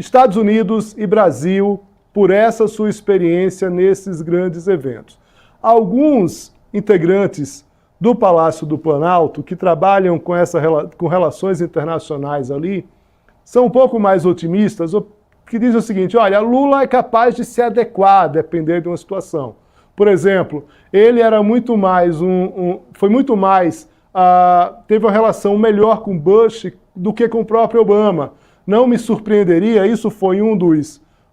Estados Unidos e Brasil, por essa sua experiência nesses grandes eventos. Alguns integrantes do Palácio do Planalto, que trabalham com relações internacionais ali, são um pouco mais otimistas, que dizem o seguinte: olha, Lula é capaz de se adequar a depender de uma situação. Por exemplo, ele era muito mais teve uma relação melhor com Bush do que com o próprio Obama. Não me surpreenderia, isso foi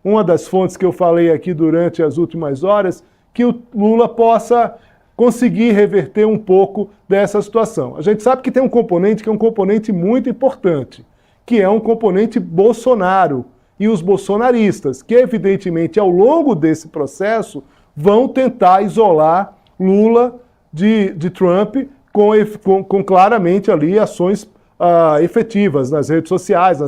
uma das fontes que eu falei aqui durante as últimas horas, que o Lula possa conseguir reverter um pouco dessa situação. A gente sabe que tem um componente que é um componente muito importante, que é um componente Bolsonaro e os bolsonaristas, que evidentemente ao longo desse processo vão tentar isolar Lula de Trump com claramente ali ações efetivas nas redes sociais,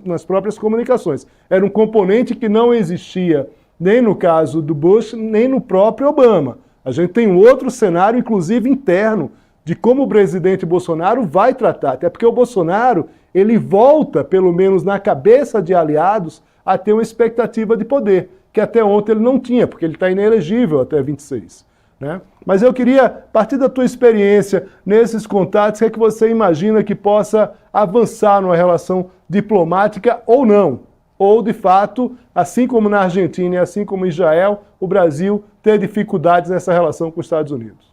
nas próprias comunicações. Era um componente que não existia nem no caso do Bush, nem no próprio Obama. A gente tem um outro cenário, inclusive interno, de como o presidente Bolsonaro vai tratar. Até porque o Bolsonaro, ele volta, pelo menos na cabeça de aliados, a ter uma expectativa de poder, que até ontem ele não tinha, porque ele está inelegível até 26. Né? Mas eu queria, a partir da tua experiência nesses contatos, o que é que você imagina que possa avançar numa relação diplomática ou não? Ou, de fato, assim como na Argentina e assim como em Israel, o Brasil ter dificuldades nessa relação com os Estados Unidos?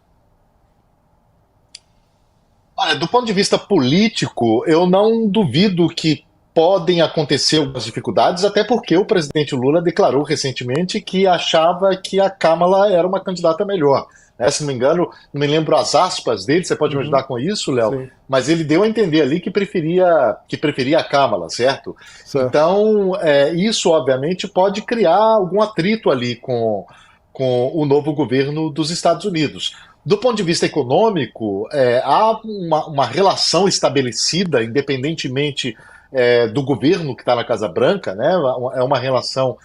Olha, do ponto de vista político, eu não duvido que podem acontecer algumas dificuldades, até porque o presidente Lula declarou recentemente que achava que a Kamala era uma candidata melhor. Se não me engano, não me lembro as aspas dele, você pode me ajudar com isso, Léo? Mas ele deu a entender ali que preferia a Kamala, certo? Então, isso obviamente pode criar algum atrito ali com o novo governo dos Estados Unidos. Do ponto de vista econômico, há uma relação estabelecida, independentemente do governo que está na Casa Branca, né? É uma relação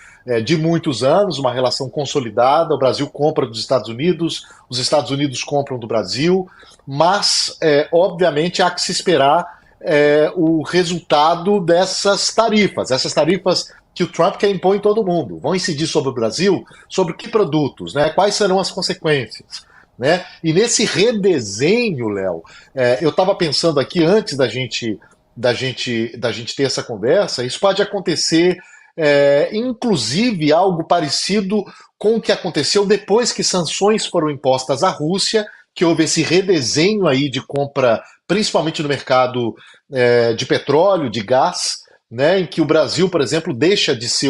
de muitos anos, uma relação consolidada. O Brasil compra dos Estados Unidos, os Estados Unidos compram do Brasil, mas, obviamente, há que se esperar o resultado dessas tarifas. Essas tarifas que o Trump quer impor em todo mundo. Vão incidir sobre o Brasil? Sobre que produtos? Né? Quais serão as consequências? Né? E nesse redesenho, Léo, eu estava pensando aqui, antes da gente ter essa conversa, isso pode acontecer, inclusive, algo parecido com o que aconteceu depois que sanções foram impostas à Rússia, que houve esse redesenho aí de compra, principalmente no mercado de petróleo, de gás, né, em que o Brasil, por exemplo, deixa de ser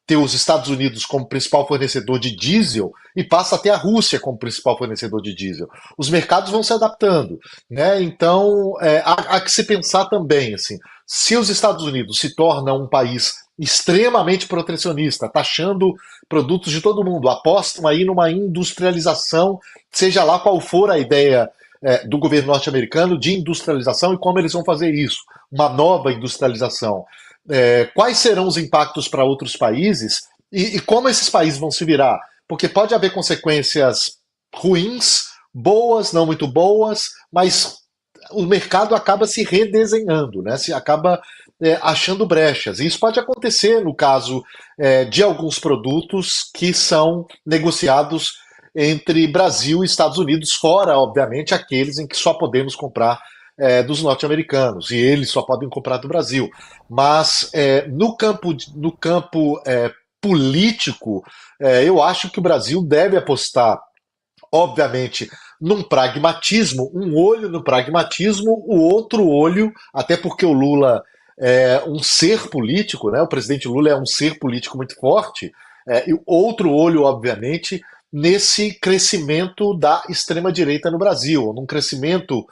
ter os Estados Unidos como principal fornecedor de diesel e passa a ter a Rússia como principal fornecedor de diesel. Os mercados vão se adaptando, né? Então, há que se pensar também, assim, se os Estados Unidos se tornam um país extremamente protecionista, taxando produtos de todo mundo, apostam aí numa industrialização, seja lá qual for a ideia do governo norte-americano de industrialização e como eles vão fazer isso, uma nova industrialização. Quais serão os impactos para outros países e como esses países vão se virar? Porque pode haver consequências ruins, boas, não muito boas, mas o mercado acaba se redesenhando, né? Se acaba achando brechas. E isso pode acontecer no caso de alguns produtos que são negociados entre Brasil e Estados Unidos, fora, obviamente, aqueles em que só podemos comprar dos norte-americanos, e eles só podem comprar do Brasil. Mas no campo político, eu acho que o Brasil deve apostar, obviamente, num pragmatismo, um olho no pragmatismo, o outro olho, até porque o Lula é um ser político, né? O presidente Lula é um ser político muito forte, e outro olho, obviamente, nesse crescimento da extrema-direita no Brasil, num crescimento,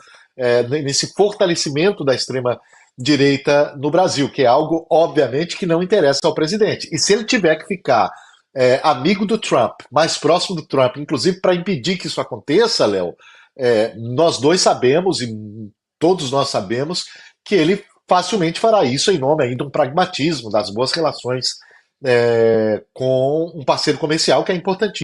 nesse fortalecimento da extrema-direita no Brasil, que é algo, obviamente, que não interessa ao presidente. E se ele tiver que ficar amigo do Trump, mais próximo do Trump, inclusive para impedir que isso aconteça, Léo, nós dois sabemos, e todos nós sabemos, que ele facilmente fará isso em nome ainda de um pragmatismo, das boas relações com um parceiro comercial que é importantíssimo.